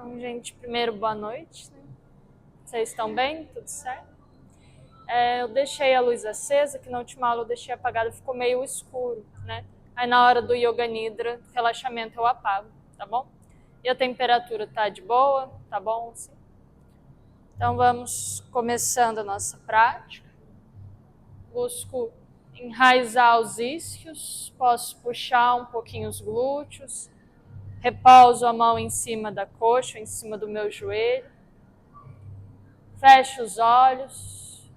Então, gente, primeiro, boa noite. Né? Vocês estão bem? Tudo certo? Eu deixei a luz acesa, que na última aula eu deixei apagada, ficou meio escuro, né? Aí na hora do Yoga Nidra, relaxamento, eu apago, tá bom? E a temperatura tá de boa, tá bom? Assim? Então vamos começando a nossa prática. Busco enraizar os isquios, posso puxar um pouquinho os glúteos, repouso a mão em cima da coxa, em cima do meu joelho. Fecho os olhos.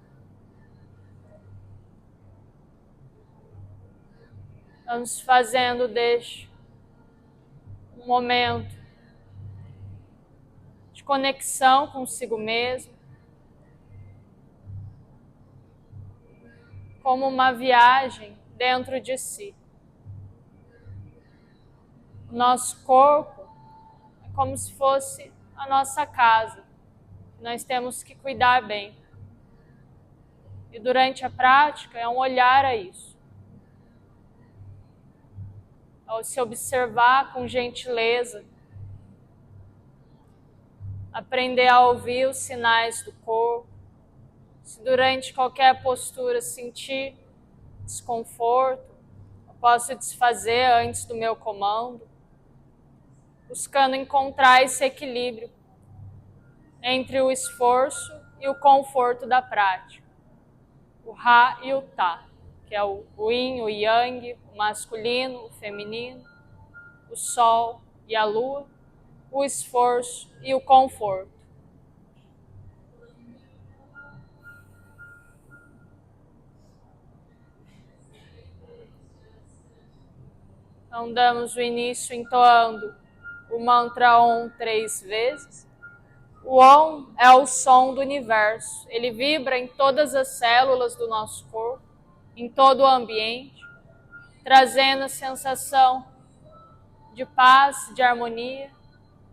Vamos fazendo deste um momento de conexão consigo mesmo, como uma viagem dentro de si. O nosso corpo é como se fosse a nossa casa, que nós temos que cuidar bem. E durante a prática é um olhar a isso. Ao se observar com gentileza, aprender a ouvir os sinais do corpo. Se durante qualquer postura sentir desconforto, eu posso desfazer antes do meu comando, buscando encontrar esse equilíbrio entre o esforço e o conforto da prática. O Ra e o Ta, que é o Yin, o Yang, o masculino, o feminino, o Sol e a Lua, o esforço e o conforto. Então damos o início entoando o mantra Om 3 vezes. O Om é o som do universo. Ele vibra em todas as células do nosso corpo, em todo o ambiente, trazendo a sensação de paz, de harmonia,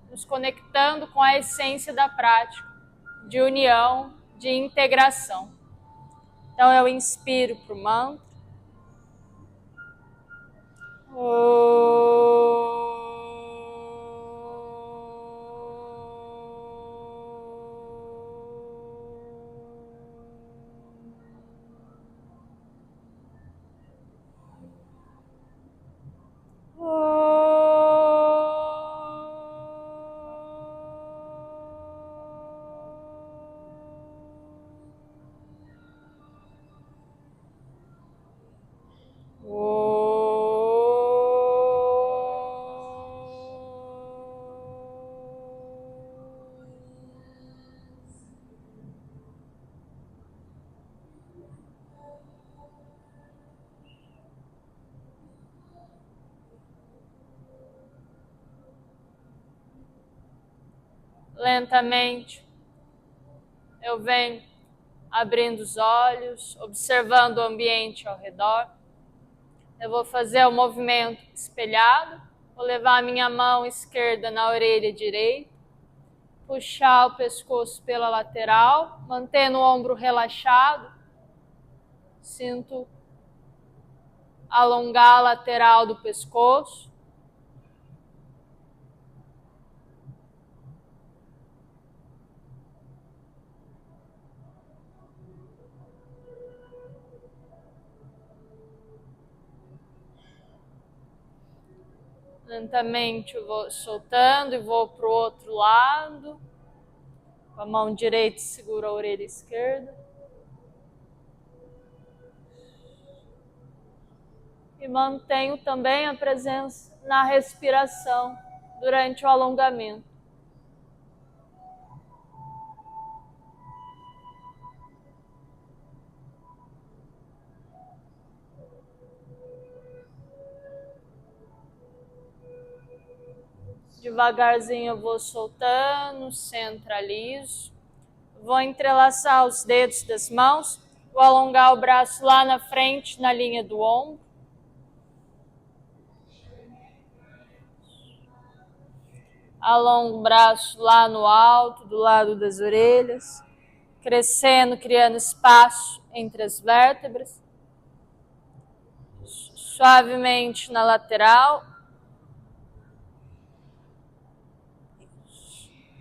nos conectando com a essência da prática, de união, de integração. Então eu inspiro para o mantra. Lentamente, eu venho abrindo os olhos, observando o ambiente ao redor. Eu vou fazer o movimento espelhado, vou levar a minha mão esquerda na orelha direita, puxar o pescoço pela lateral, mantendo o ombro relaxado, sinto alongar a lateral do pescoço. Lentamente eu vou soltando e vou para o outro lado. Com a mão direita seguro a orelha esquerda. E mantenho também a presença na respiração durante o alongamento. Devagarzinho eu vou soltando, centralizo. Vou entrelaçar os dedos das mãos, vou alongar o braço lá na frente, na linha do ombro. Alongo o braço lá no alto, do lado das orelhas, crescendo, criando espaço entre as vértebras. Suavemente na lateral.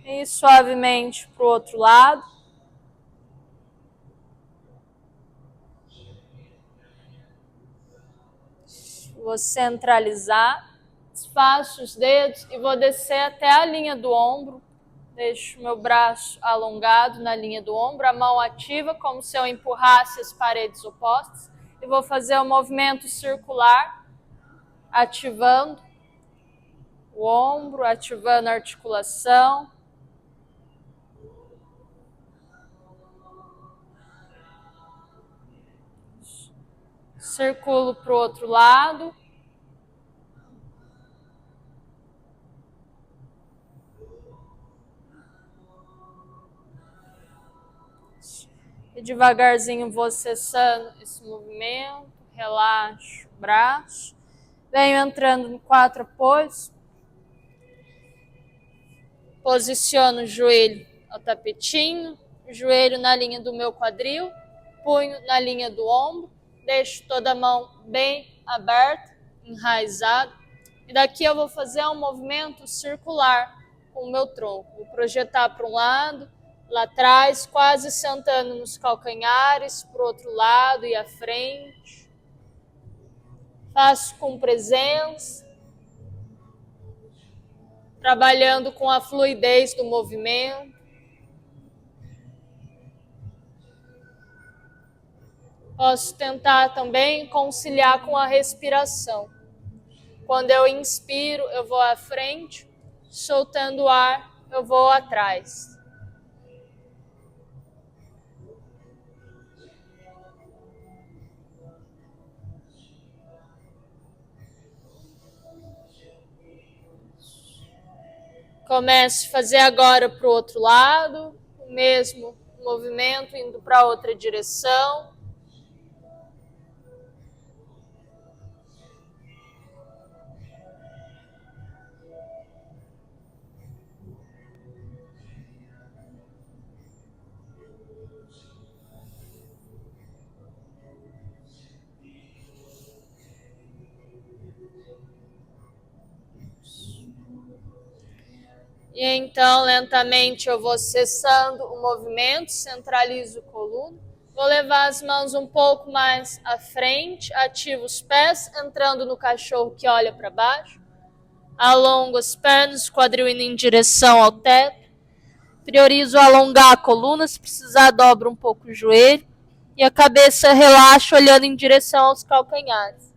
E suavemente para o outro lado. Vou centralizar, desfaço os dedos e vou descer até a linha do ombro. Deixo meu braço alongado na linha do ombro, a mão ativa, como se eu empurrasse as paredes opostas. E vou fazer um movimento circular, ativando o ombro, ativando a articulação. Circulo para o outro lado. E devagarzinho vou cessando esse movimento, relaxo o braço. Venho entrando em 4 apoios. Posiciono o joelho ao tapetinho, o joelho na linha do meu quadril, punho na linha do ombro. Deixo toda a mão bem aberta, enraizada. E daqui eu vou fazer um movimento circular com o meu tronco. Vou projetar para um lado, lá atrás, quase sentando nos calcanhares, para o outro lado e à frente. Faço com presença, trabalhando com a fluidez do movimento. Posso tentar também conciliar com a respiração. Quando eu inspiro, eu vou à frente, soltando o ar, eu vou atrás. Comece a fazer agora para o outro lado, o mesmo movimento indo para outra direção. E então, lentamente, eu vou cessando o movimento, centralizo a coluna. Vou levar as mãos um pouco mais à frente, ativo os pés, entrando no cachorro que olha para baixo. Alongo as pernas, quadril indo em direção ao teto. Priorizo alongar a coluna, se precisar dobro um pouco o joelho. E a cabeça relaxa olhando em direção aos calcanhares.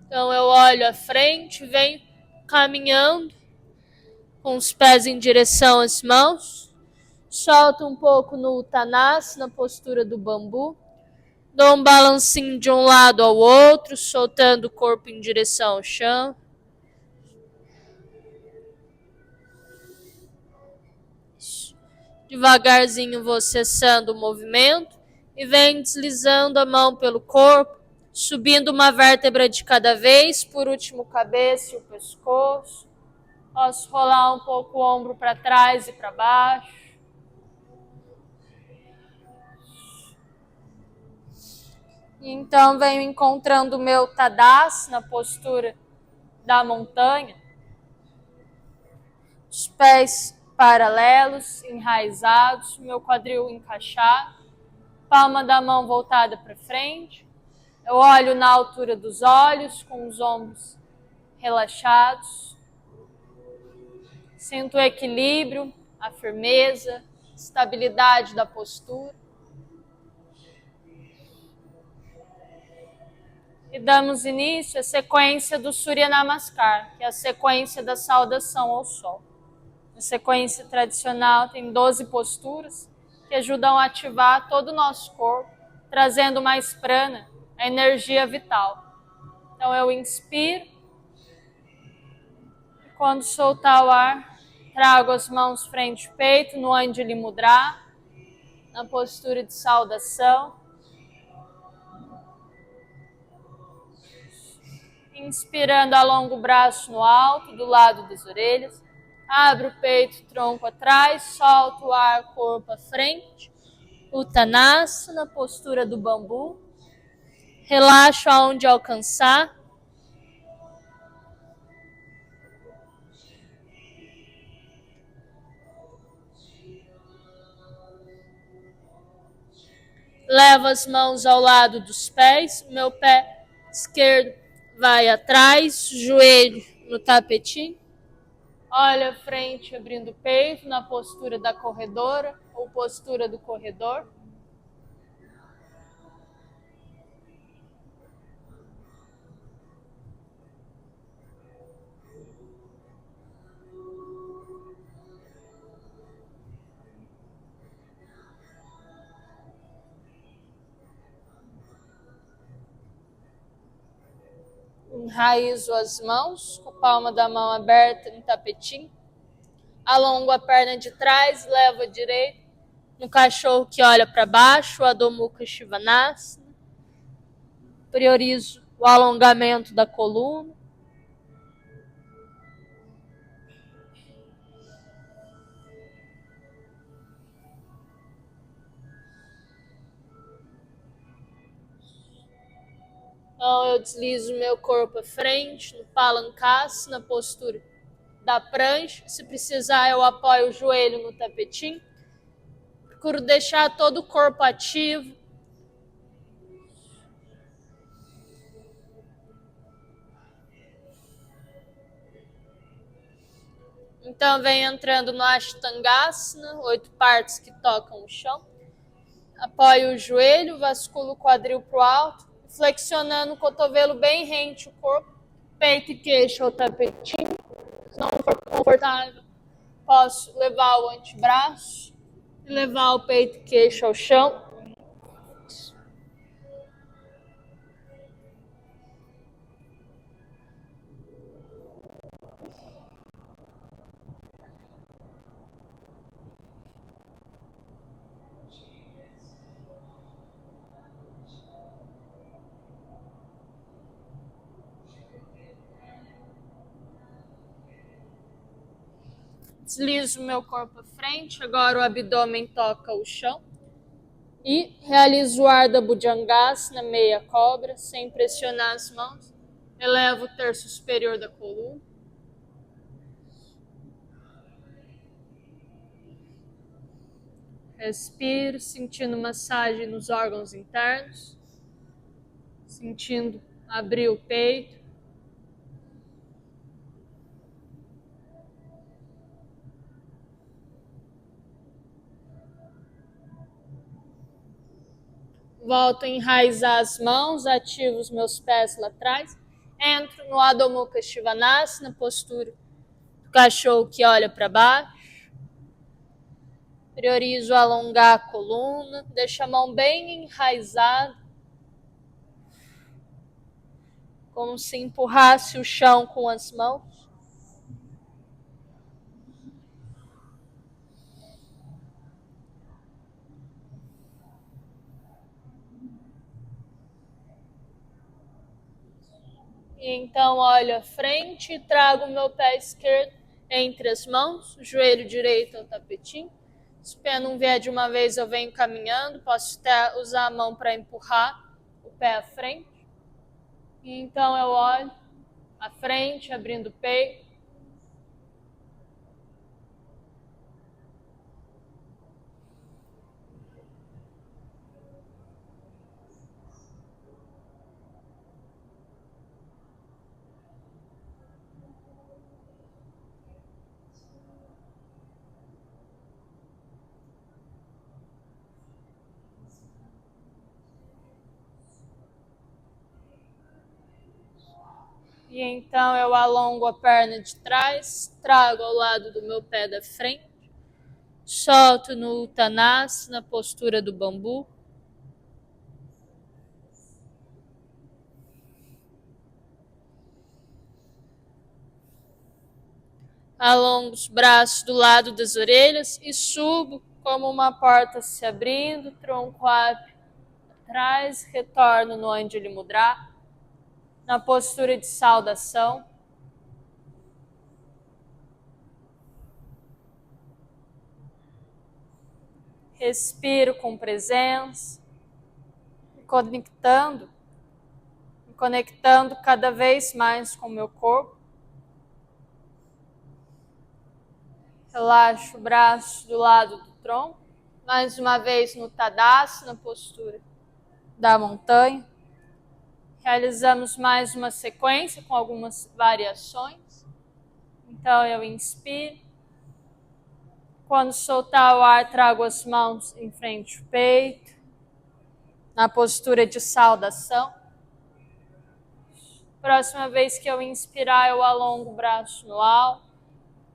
Então eu olho à frente, venho caminhando com os pés em direção às mãos. Solto um pouco no Uttanasana, na postura do bambu. Dou um balancinho de um lado ao outro, soltando o corpo em direção ao chão. Devagarzinho vou cessando o movimento e venho deslizando a mão pelo corpo, subindo uma vértebra de cada vez, por último cabeça e o pescoço. Posso rolar um pouco o ombro para trás e para baixo. E então venho encontrando o meu Tadasana, na postura da montanha. Os pés paralelos, enraizados, meu quadril encaixado. Palma da mão voltada para frente. Eu olho na altura dos olhos, com os ombros relaxados. Sinto o equilíbrio, a firmeza, a estabilidade da postura. E damos início à sequência do Surya Namaskar, que é a sequência da saudação ao sol. A sequência tradicional tem 12 posturas que ajudam a ativar todo o nosso corpo, trazendo mais prana, a energia vital. Então eu inspiro, e quando soltar o ar, trago as mãos frente ao peito no Anjali Mudra, na postura de saudação. Inspirando, alongo o braço no alto, do lado das orelhas. Abro o peito, tronco atrás, solto o ar, corpo à frente. Uttanasana, postura do bambu. Relaxo aonde alcançar. Levo as mãos ao lado dos pés. Meu pé esquerdo vai atrás, joelho no tapetinho. Olha a frente, abrindo o peito, na postura da corredora ou postura do corredor. Enraizo as mãos, com a palma da mão aberta no tapetinho. Alongo a perna de trás, levo a direita. No cachorro que olha para baixo, Adho Mukha Svanasana. Priorizo o alongamento da coluna. Então eu deslizo meu corpo à frente, no Palankasana, na postura da prancha. Se precisar, eu apoio o joelho no tapetinho. Procuro deixar todo o corpo ativo. Então vem entrando no Ashtangasana, 8 partes que tocam o chão. Apoio o joelho, vasculo o quadril para o alto, flexionando o cotovelo bem rente o corpo, peito e queixo ao tapetinho. Se não for confortável, posso levar o antebraço e levar o peito e queixo ao chão. Deslizo meu corpo à frente, agora o abdômen toca o chão. E realizo o Ardha Bhujangasana, meia cobra, sem pressionar as mãos. Elevo o terço superior da coluna. Respiro, sentindo massagem nos órgãos internos. Sentindo abrir o peito. Volto a enraizar as mãos, ativo os meus pés lá atrás. Entro no Adho Mukha Svanasana, postura do cachorro que olha para baixo. Priorizo alongar a coluna, deixo a mão bem enraizada, como se empurrasse o chão com as mãos. E então olho à frente e trago o meu pé esquerdo entre as mãos, o joelho direito ao tapetinho. Se o pé não vier de uma vez, eu venho caminhando, posso até usar a mão para empurrar o pé à frente. E então eu olho à frente, abrindo o peito. E então eu alongo a perna de trás, trago ao lado do meu pé da frente, solto no Uttanasana, na postura do bambu. Alongo os braços do lado das orelhas e subo como uma porta se abrindo, tronco ápio atrás, retorno no Anjali Mudra, na postura de saudação. Respiro com presença, me conectando cada vez mais com o meu corpo. Relaxo o braço do lado do tronco. Mais uma vez no Tadasana, postura da montanha. Realizamos mais uma sequência com algumas variações. Então eu inspiro. Quando soltar o ar, trago as mãos em frente ao peito, na postura de saudação. Próxima vez que eu inspirar, eu alongo o braço no alto,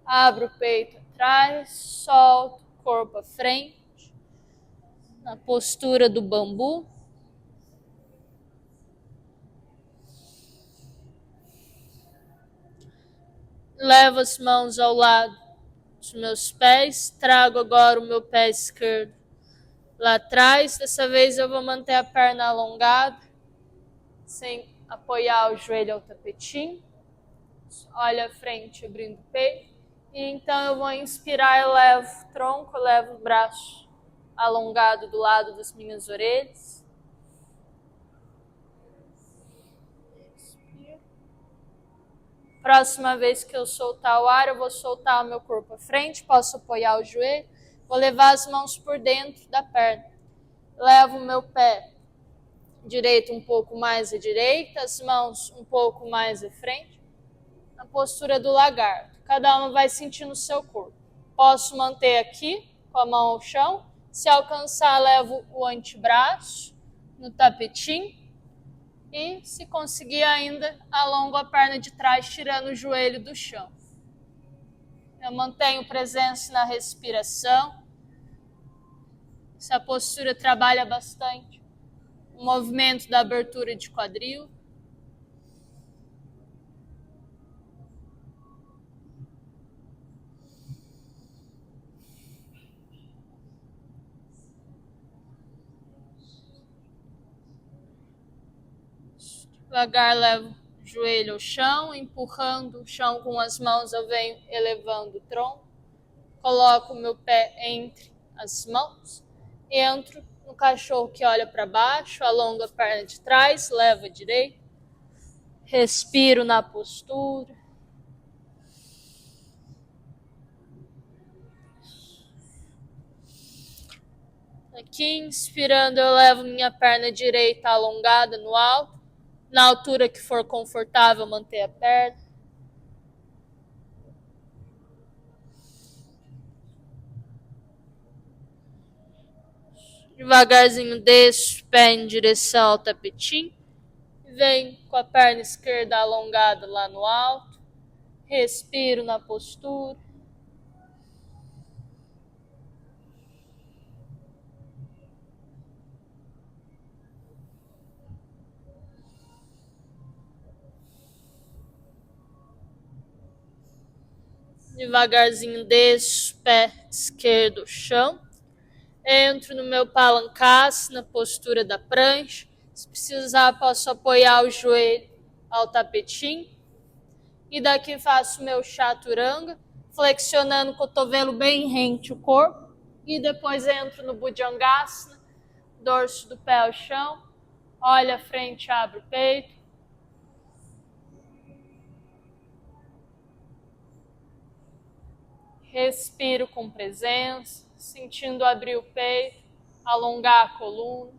abro o peito atrás, solto o corpo à frente, na postura do bambu. Levo as mãos ao lado dos meus pés, trago agora o meu pé esquerdo lá atrás. Dessa vez eu vou manter a perna alongada, sem apoiar o joelho ao tapetinho. Olha a frente, abrindo o peito. E então eu vou inspirar, eu levo o tronco, eu levo o braço alongado do lado das minhas orelhas. Próxima vez que eu soltar o ar, eu vou soltar o meu corpo à frente, posso apoiar o joelho, vou levar as mãos por dentro da perna. Levo o meu pé direito um pouco mais à direita, as mãos um pouco mais à frente, na postura do lagarto. Cada uma vai sentindo o seu corpo. Posso manter aqui, com a mão ao chão. Se alcançar, levo o antebraço no tapetinho. E, se conseguir ainda, alongo a perna de trás, tirando o joelho do chão. Eu mantenho presença na respiração. Essa postura trabalha bastante o movimento da abertura de quadril. Devagar levo o joelho ao chão, empurrando o chão com as mãos, eu venho elevando o tronco. Coloco o meu pé entre as mãos, entro no cachorro que olha para baixo, alongo a perna de trás, levo a direita, respiro na postura. Aqui, inspirando, eu levo minha perna direita alongada no alto. Na altura que for confortável, manter a perna. Devagarzinho desço o pé em direção ao tapetinho. Venho com a perna esquerda alongada lá no alto. Respiro na postura. Devagarzinho desço o pé esquerdo ao chão. Entro no meu Palankasana, na postura da prancha. Se precisar, posso apoiar o joelho ao tapetinho. E daqui faço o meu Chaturanga, flexionando o cotovelo bem rente o corpo. E depois entro no Bhujangasana, dorso do pé ao chão. Olha a frente, abre o peito. Respiro com presença, sentindo abrir o peito, alongar a coluna.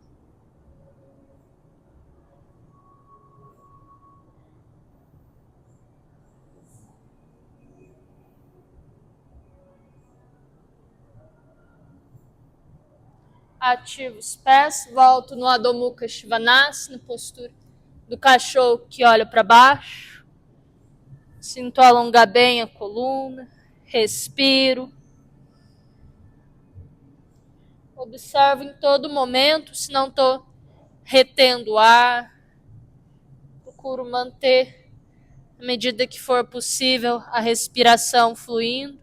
Ativo os pés, volto no Adho Mukha Svanasana, postura do cachorro que olha para baixo. Sinto alongar bem a coluna, respiro. Observo em todo momento se não estou retendo o ar. Procuro manter, à medida que for possível, a respiração fluindo.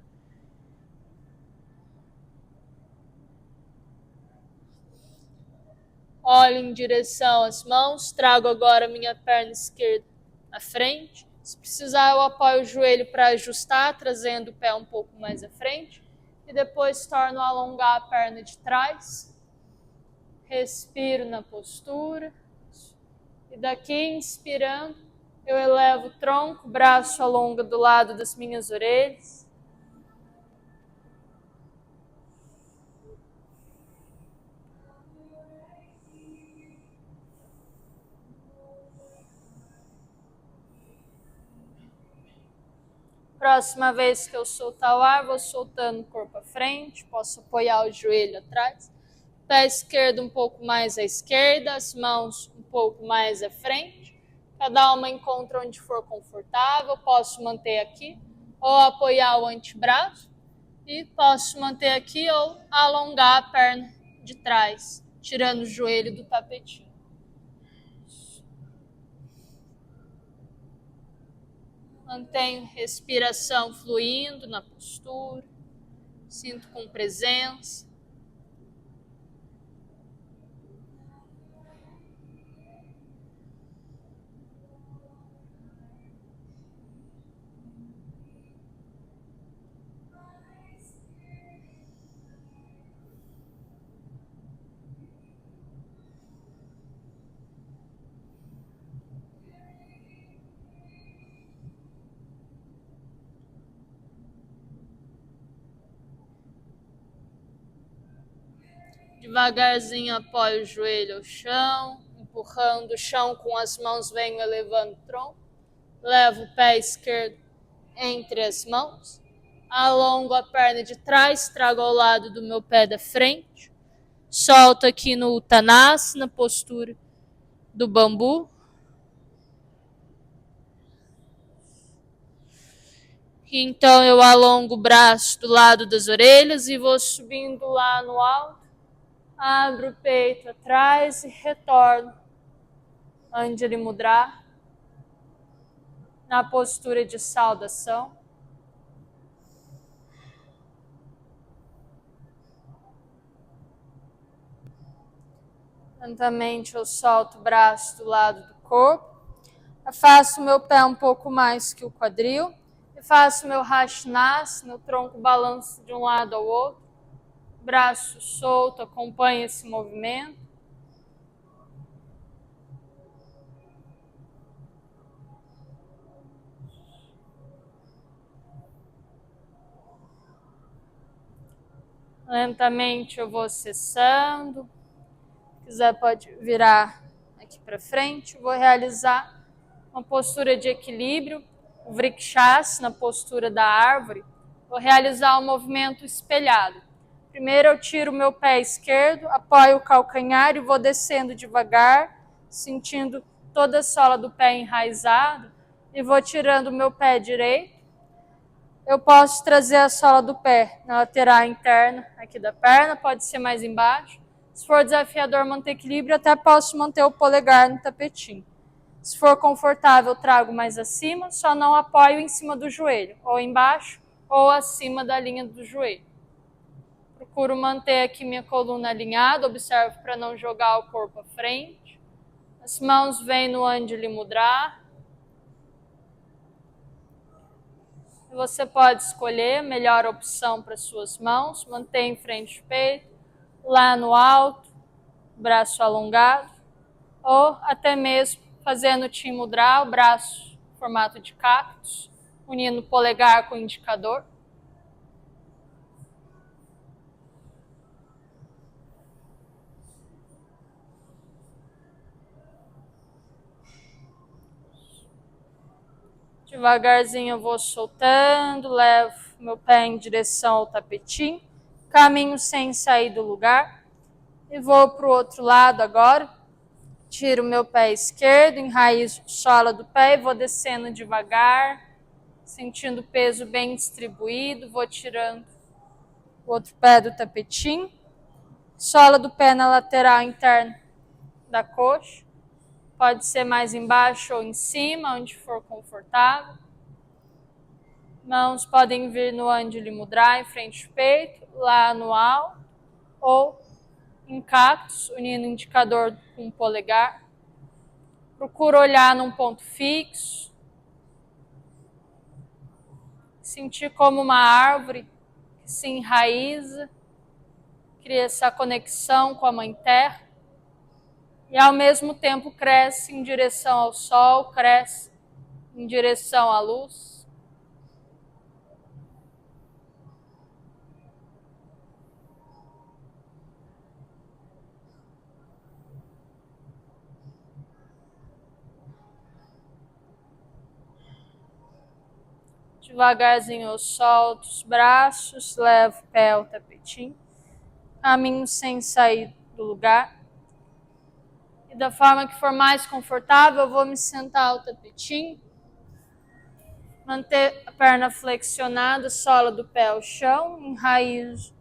Olho em direção às mãos, trago agora minha perna esquerda à frente. Se precisar, eu apoio o joelho para ajustar, trazendo o pé um pouco mais à frente. E depois torno a alongar a perna de trás. Respiro na postura. E daqui, inspirando, eu elevo o tronco, braço alonga do lado das minhas orelhas. Próxima vez que eu soltar o ar, vou soltando o corpo à frente, posso apoiar o joelho atrás. Pé esquerdo um pouco mais à esquerda, as mãos um pouco mais à frente. Cada uma encontra onde for confortável, posso manter aqui ou apoiar o antebraço e posso manter aqui ou alongar a perna de trás, tirando o joelho do tapetinho. Mantenho respiração fluindo na postura, sinto com presença. Devagarzinho apoio o joelho ao chão, empurrando o chão com as mãos, venho elevando o tronco. Levo o pé esquerdo entre as mãos. Alongo a perna de trás, trago ao lado do meu pé da frente. Solto aqui no Uttanasana, postura do bambu. Então eu alongo o braço do lado das orelhas e vou subindo lá no alto. Abro o peito atrás e retorno. Anjali Mudra. Na postura de saudação. Lentamente eu solto o braço do lado do corpo. Afasto o meu pé um pouco mais que o quadril. E faço meu Hashanasana, meu tronco balança de um lado ao outro. Braço solto, acompanha esse movimento. Lentamente eu vou cessando. Se quiser pode virar aqui para frente. Vou realizar uma postura de equilíbrio, o Vrikshasana, na postura da árvore. Vou realizar um movimento espelhado. Primeiro eu tiro o meu pé esquerdo, apoio o calcanhar e vou descendo devagar, sentindo toda a sola do pé enraizada, e vou tirando o meu pé direito. Eu posso trazer a sola do pé na lateral interna aqui da perna, pode ser mais embaixo. Se for desafiador manter equilíbrio, até posso manter o polegar no tapetinho. Se for confortável, trago mais acima, só não apoio em cima do joelho, ou embaixo ou acima da linha do joelho. Procuro manter aqui minha coluna alinhada, observo para não jogar o corpo à frente. As mãos vêm no Anjali Mudra. Você pode escolher a melhor opção para suas mãos. Mantém em frente do peito, lá no alto, braço alongado. Ou até mesmo fazendo Tim Mudra, o braço em formato de cactus, unindo o polegar com o indicador. Devagarzinho eu vou soltando, levo meu pé em direção ao tapetinho, caminho sem sair do lugar e vou para o outro lado agora. Tiro o meu pé esquerdo, enraizo a sola do pé e vou descendo devagar, sentindo o peso bem distribuído, vou tirando o outro pé do tapetinho, sola do pé na lateral interna da coxa. Pode ser mais embaixo ou em cima, onde for confortável. Mãos podem vir no Anjali Mudra, em frente ao peito, lá no alto, ou em cactus, unindo o indicador com o polegar. Procuro olhar num ponto fixo. Sentir como uma árvore que se enraiza, cria essa conexão com a Mãe Terra e ao mesmo tempo cresce em direção ao Sol, cresce em direção à luz. Devagarzinho eu solto os braços, levo o pé ao tapetinho, caminho sem sair do lugar. E da forma que for mais confortável, eu vou me sentar ao tapetinho, manter a perna flexionada, sola do pé ao chão, enraizo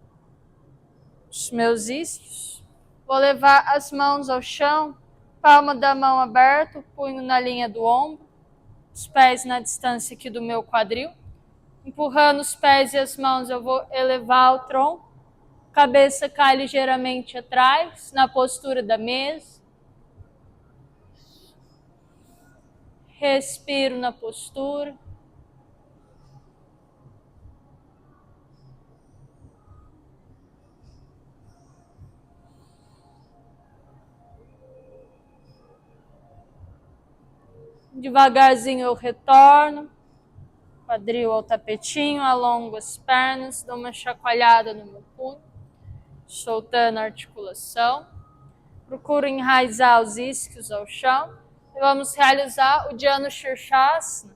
os meus isquios. Vou levar as mãos ao chão, palma da mão aberta, punho na linha do ombro, os pés na distância aqui do meu quadril. Empurrando os pés e as mãos, eu vou elevar o tronco. Cabeça cai ligeiramente atrás, na postura da mesa. Respiro na postura. Devagarzinho eu retorno. Quadril ao tapetinho, alongo as pernas, dou uma chacoalhada no meu punho, soltando a articulação. Procuro enraizar os isquios ao chão. E vamos realizar o Dhyana Shirshasana.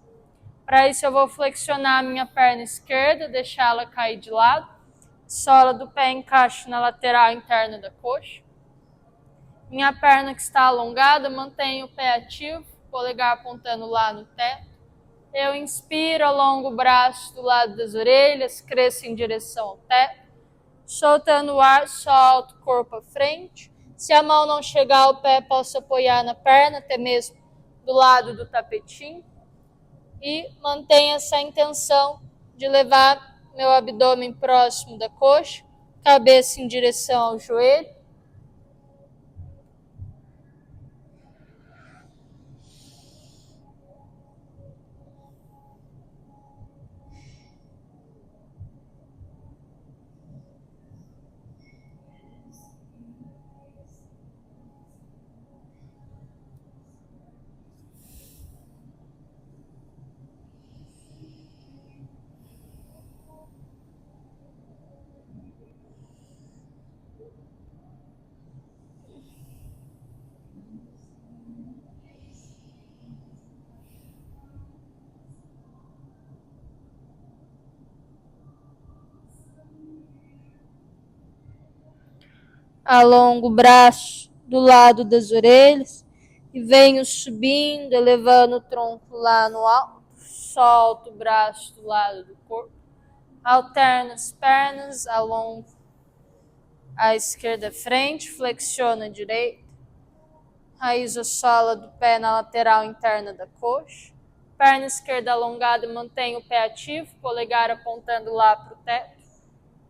Para isso eu vou flexionar a minha perna esquerda, deixá-la cair de lado. Sola do pé encaixa na lateral interna da coxa. Minha perna que está alongada, mantenho o pé ativo, polegar apontando lá no teto. Eu inspiro, alongo o braço do lado das orelhas, cresço em direção ao teto. Soltando o ar, solto o corpo à frente. Se a mão não chegar ao pé, posso apoiar na perna, até mesmo do lado do tapetinho. E mantenha essa intenção de levar meu abdômen próximo da coxa, cabeça em direção ao joelho. Alongo o braço do lado das orelhas e venho subindo, elevando o tronco lá no alto. Solto o braço do lado do corpo. Alterno as pernas, alongo a esquerda frente, flexiona a direita. Raizo a sola do pé na lateral interna da coxa. Perna esquerda alongada, mantenho o pé ativo, polegar apontando lá para o teto.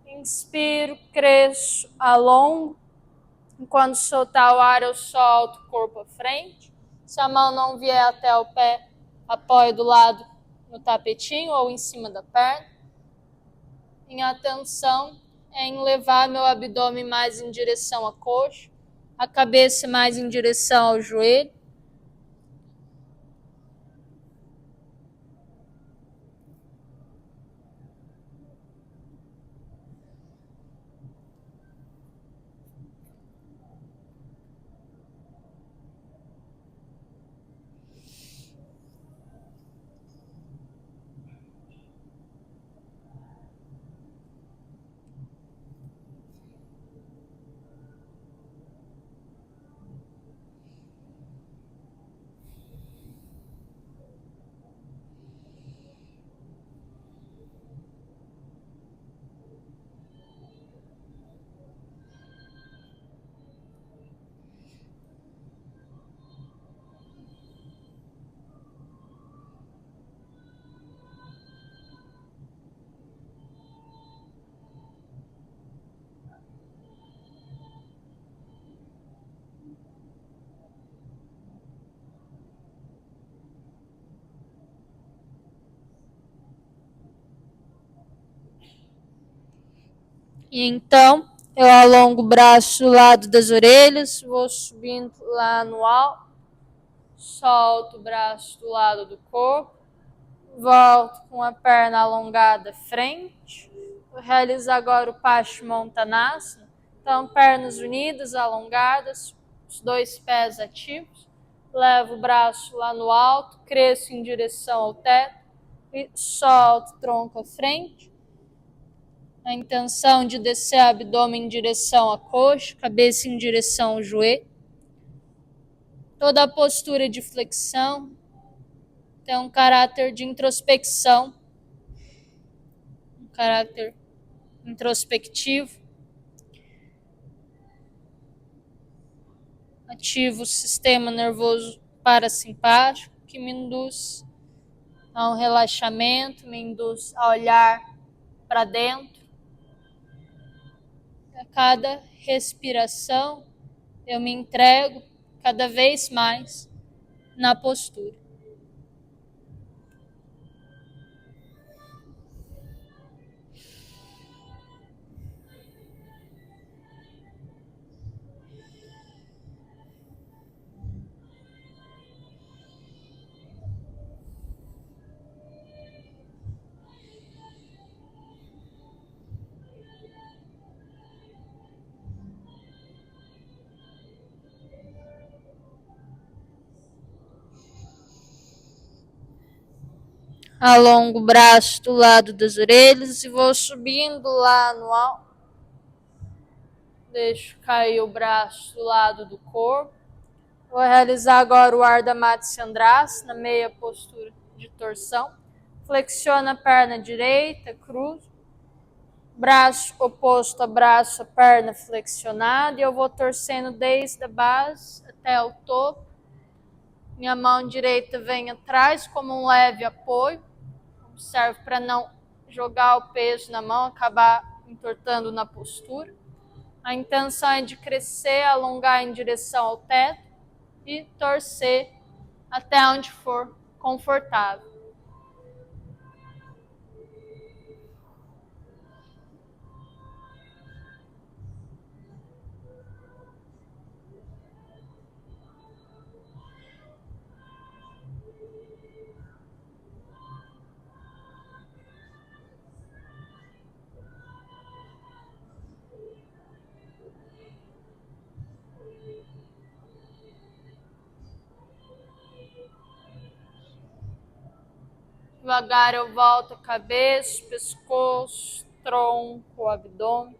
Inspiro, cresço, alongo. Enquanto soltar o ar, eu solto o corpo à frente. Se a mão não vier até o pé, apoio do lado no tapetinho ou em cima da perna. Minha atenção é em levar meu abdômen mais em direção à coxa, a cabeça mais em direção ao joelho. E então, eu alongo o braço do lado das orelhas, vou subindo lá no alto, solto o braço do lado do corpo, volto com a perna alongada à frente. Vou realizar agora o Paschimottanasana. Então, pernas unidas, alongadas, os dois pés ativos. Levo o braço lá no alto, cresço em direção ao teto e solto o tronco à frente. A intenção de descer o abdômen em direção à coxa, cabeça em direção ao joelho. Toda a postura de flexão tem um caráter de introspecção, um caráter introspectivo. Ativa o sistema nervoso parasimpático, que me induz a um relaxamento, me induz a olhar para dentro. A cada respiração, eu me entrego cada vez mais na postura. Alongo o braço do lado das orelhas e vou subindo lá no alto. Deixo cair o braço do lado do corpo. Vou realizar agora o Ardha Matsyendrasana, na meia postura de torção. Flexiona a perna direita, cruzo. Braço oposto a braço, a perna flexionada. E eu vou torcendo desde a base até o topo. Minha mão direita vem atrás como um leve apoio. Serve para não jogar o peso na mão, acabar entortando na postura. A intenção é de crescer, alongar em direção ao teto e torcer até onde for confortável. Devagar eu volto a cabeça, pescoço, tronco, abdômen.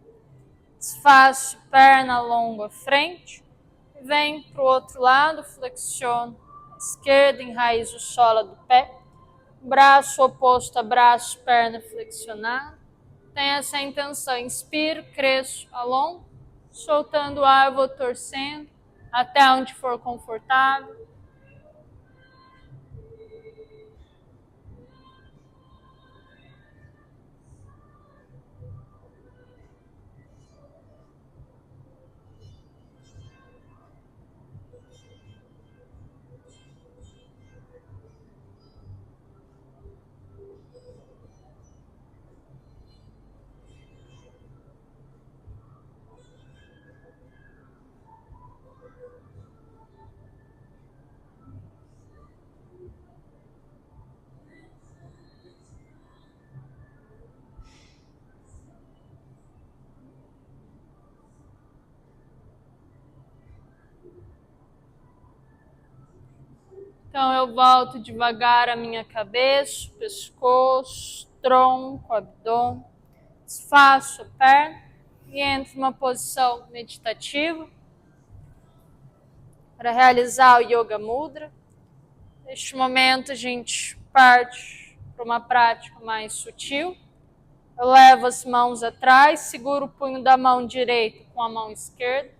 Desfaço perna longa à frente. Venho para o outro lado, flexiono a esquerda, enraizo o sola do pé. Braço oposto a braço, perna flexionada. Tem essa intenção. Inspiro, cresço, alongo. Soltando o ar, eu vou torcendo até onde for confortável. Então eu volto devagar a minha cabeça, pescoço, tronco, abdômen. Desfaço a perna e entro numa posição meditativa para realizar o Yoga Mudra. Neste momento a gente parte para uma prática mais sutil. Eu levo as mãos atrás, seguro o punho da mão direita com a mão esquerda.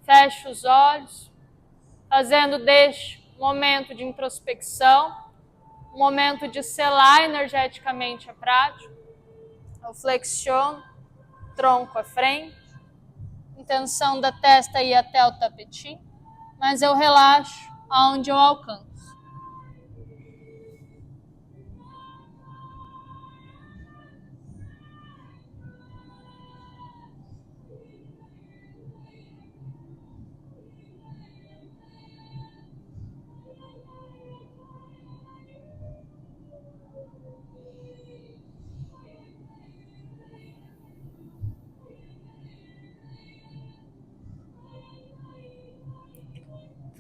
Fecho os olhos, fazendo deste momento de introspecção, um momento de selar energeticamente a prática. Eu flexiono, tronco à frente, intenção da testa ir até o tapetinho, mas eu relaxo aonde eu alcanço.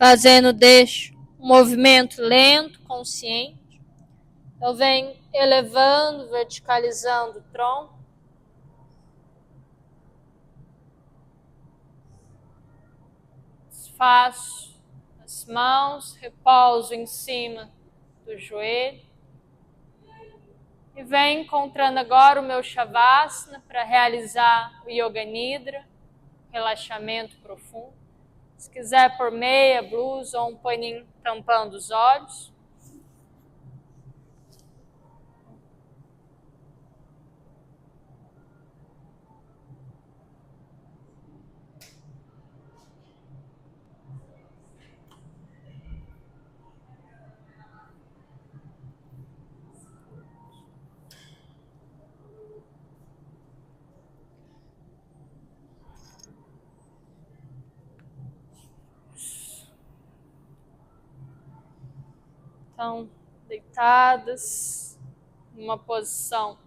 fazendo deste um movimento lento, consciente. Eu venho elevando, verticalizando o tronco. Desfaço as mãos, repouso em cima do joelho. E venho encontrando agora o meu Shavasana para realizar o Yoga Nidra, relaxamento profundo. Se quiser por meia, blusa ou um paninho tampando os olhos. Então, deitadas, numa posição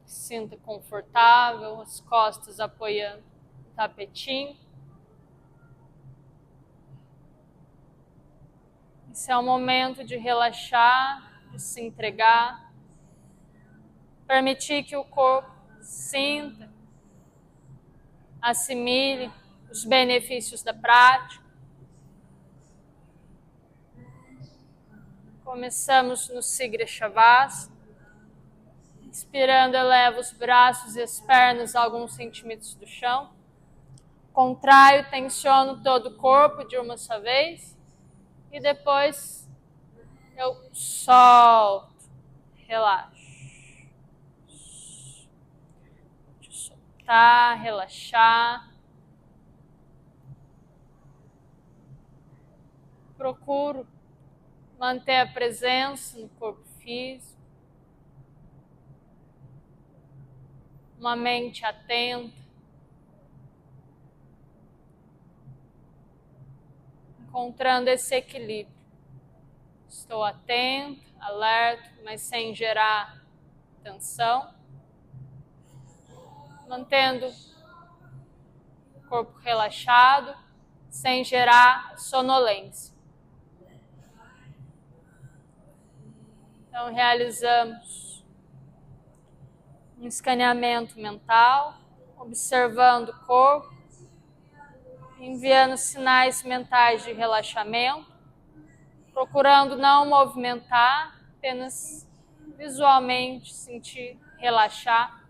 que se sinta confortável, as costas apoiando o tapetinho. Esse é o momento de relaxar, de se entregar, permitir que o corpo sinta, assimile os benefícios da prática. Começamos no Sigra Shavasana. Inspirando, eleva os braços e as pernas alguns centímetros do chão. Contraio, tensiono todo o corpo de uma só vez. E depois eu solto, relaxo. Deixa eu soltar, relaxar. Procuro manter a presença no corpo físico. Uma mente atenta. Encontrando esse equilíbrio. Estou atento, alerta, mas sem gerar tensão. Mantendo o corpo relaxado, sem gerar sonolência. Então, realizamos um escaneamento mental, observando o corpo, enviando sinais mentais de relaxamento, procurando não movimentar, apenas visualmente sentir relaxar.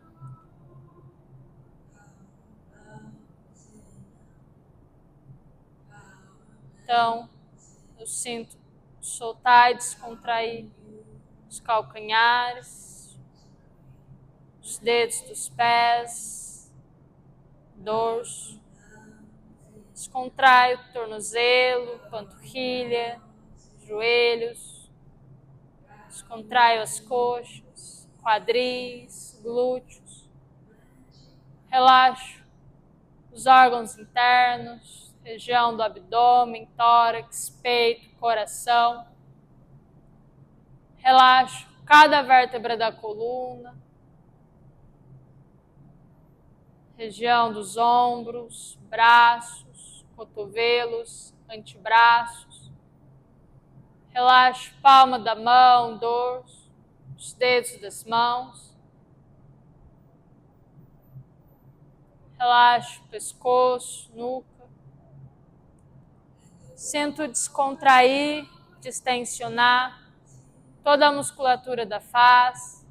Então, eu sinto soltar e descontrair os calcanhares, os dedos dos pés, dorso. Descontrai o tornozelo, panturrilha, joelhos. Descontrai as coxas, quadris, glúteos. Relaxo os órgãos internos, região do abdômen, tórax, peito, coração. Relaxo cada vértebra da coluna, região dos ombros, braços, cotovelos, antebraços. Relaxo palma da mão, dorso, os dedos das mãos. Relaxo pescoço, nuca. Sinto descontrair, distensionar toda a musculatura da face,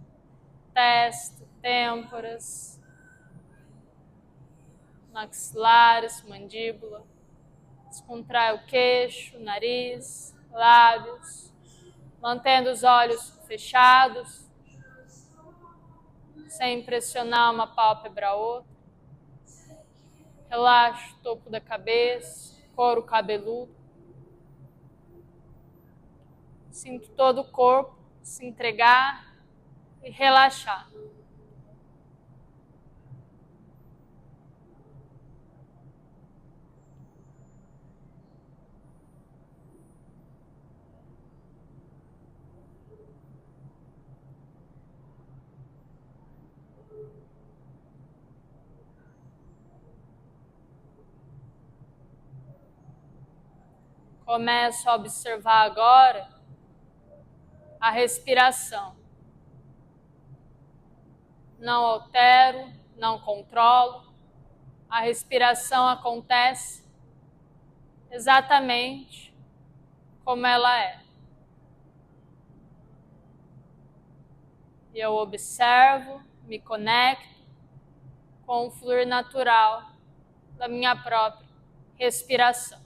testa, têmporas, maxilares, mandíbula. Descontrai o queixo, nariz, lábios, mantendo os olhos fechados, sem pressionar uma pálpebra a outra. Relaxa o topo da cabeça, couro cabeludo. Sinto todo o corpo se entregar e relaxar. Começo a observar agora a respiração. Não altero, não controlo. A respiração acontece exatamente como ela é. E eu observo, me conecto com o fluir natural da minha própria respiração.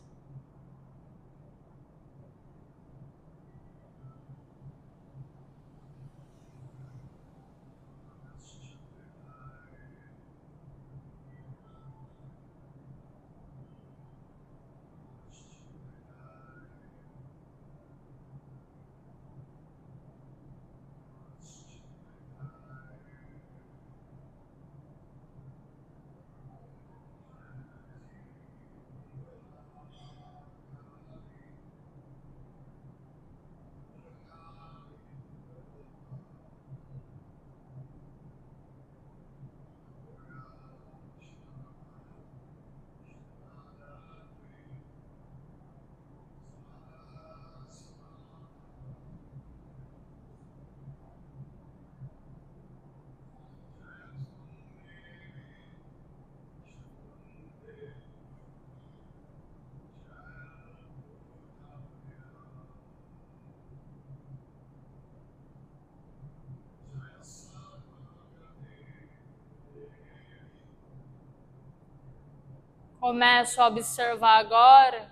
Começo a observar agora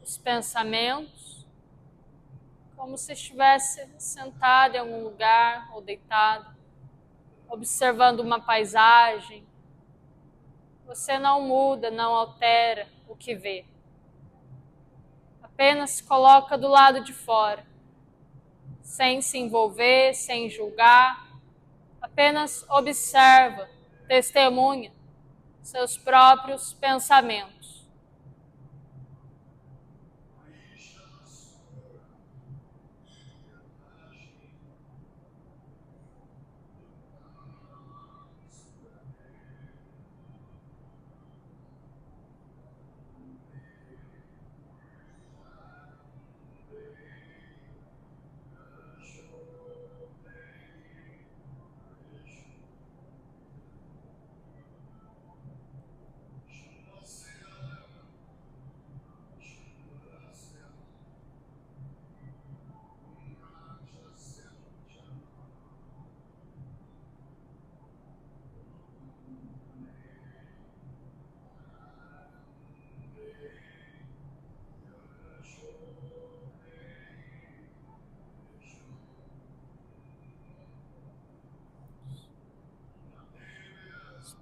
os pensamentos, como se estivesse sentado em algum lugar ou deitado, observando uma paisagem. Você não muda, não altera o que vê. Apenas se coloca do lado de fora, sem se envolver, sem julgar. Apenas observa, testemunha seus próprios pensamentos.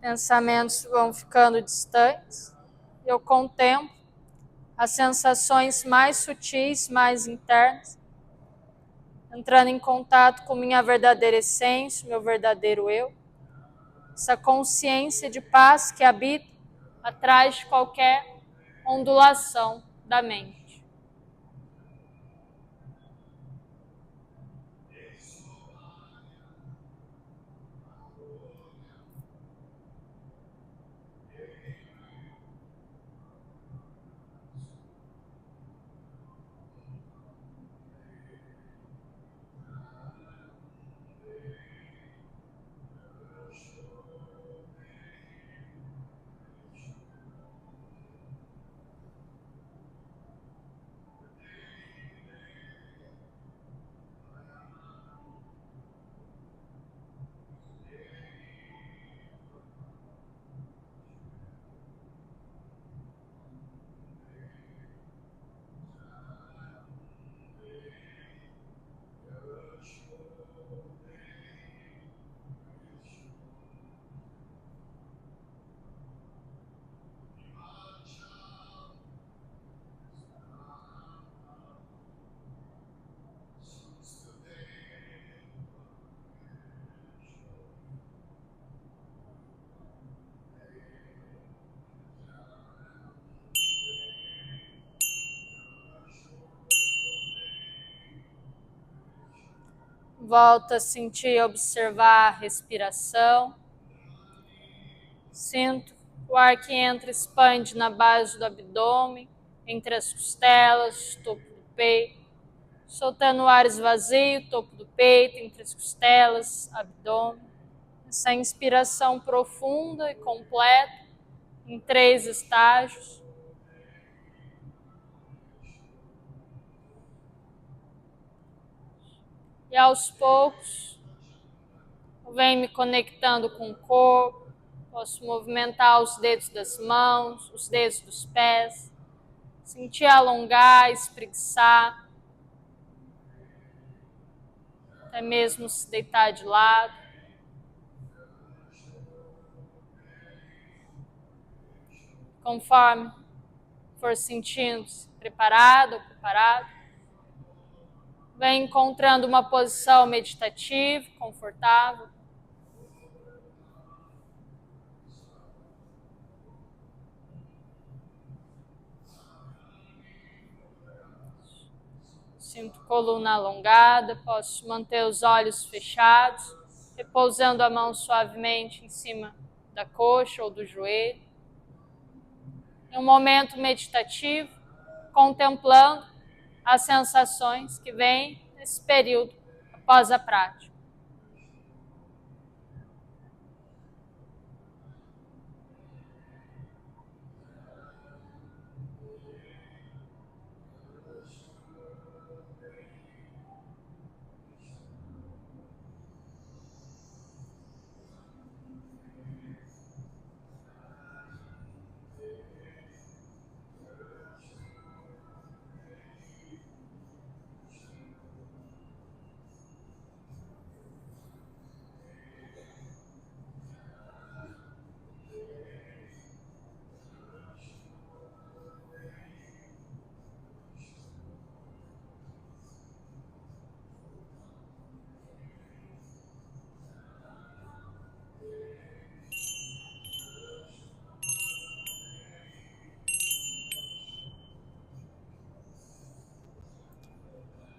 Pensamentos vão ficando distantes, eu contemplo as sensações mais sutis, mais internas, entrando em contato com minha verdadeira essência, meu verdadeiro eu, essa consciência de paz que habita atrás de qualquer ondulação da mente. Volto a sentir e observar a respiração. Sinto o ar que entra e expande na base do abdômen, entre as costelas, topo do peito. Soltando o ar esvazio, topo do peito, entre as costelas, abdômen. Essa inspiração profunda e completa, em 3 estágios. E aos poucos, eu venho me conectando com o corpo. Posso movimentar os dedos das mãos, os dedos dos pés. Sentir alongar, espreguiçar. Até mesmo se deitar de lado. Conforme for sentindo-se preparado ou preparado, vem encontrando uma posição meditativa, confortável. Sinto coluna alongada, posso manter os olhos fechados, repousando a mão suavemente em cima da coxa ou do joelho. Em um momento meditativo, contemplando as sensações que vêm nesse período após a prática.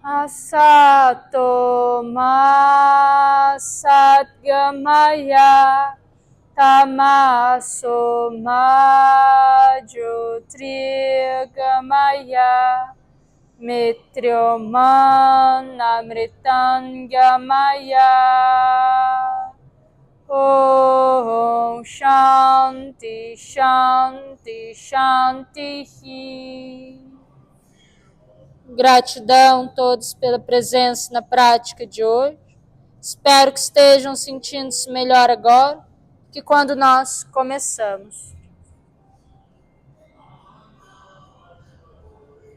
Asato ma satgamaya tamaso ma jyotirgamaya mitryoman amritangamaya. Om Shanti Shanti Shanti. Gratidão a todos pela presença na prática de hoje. Espero que estejam sentindo-se melhor agora que quando nós começamos.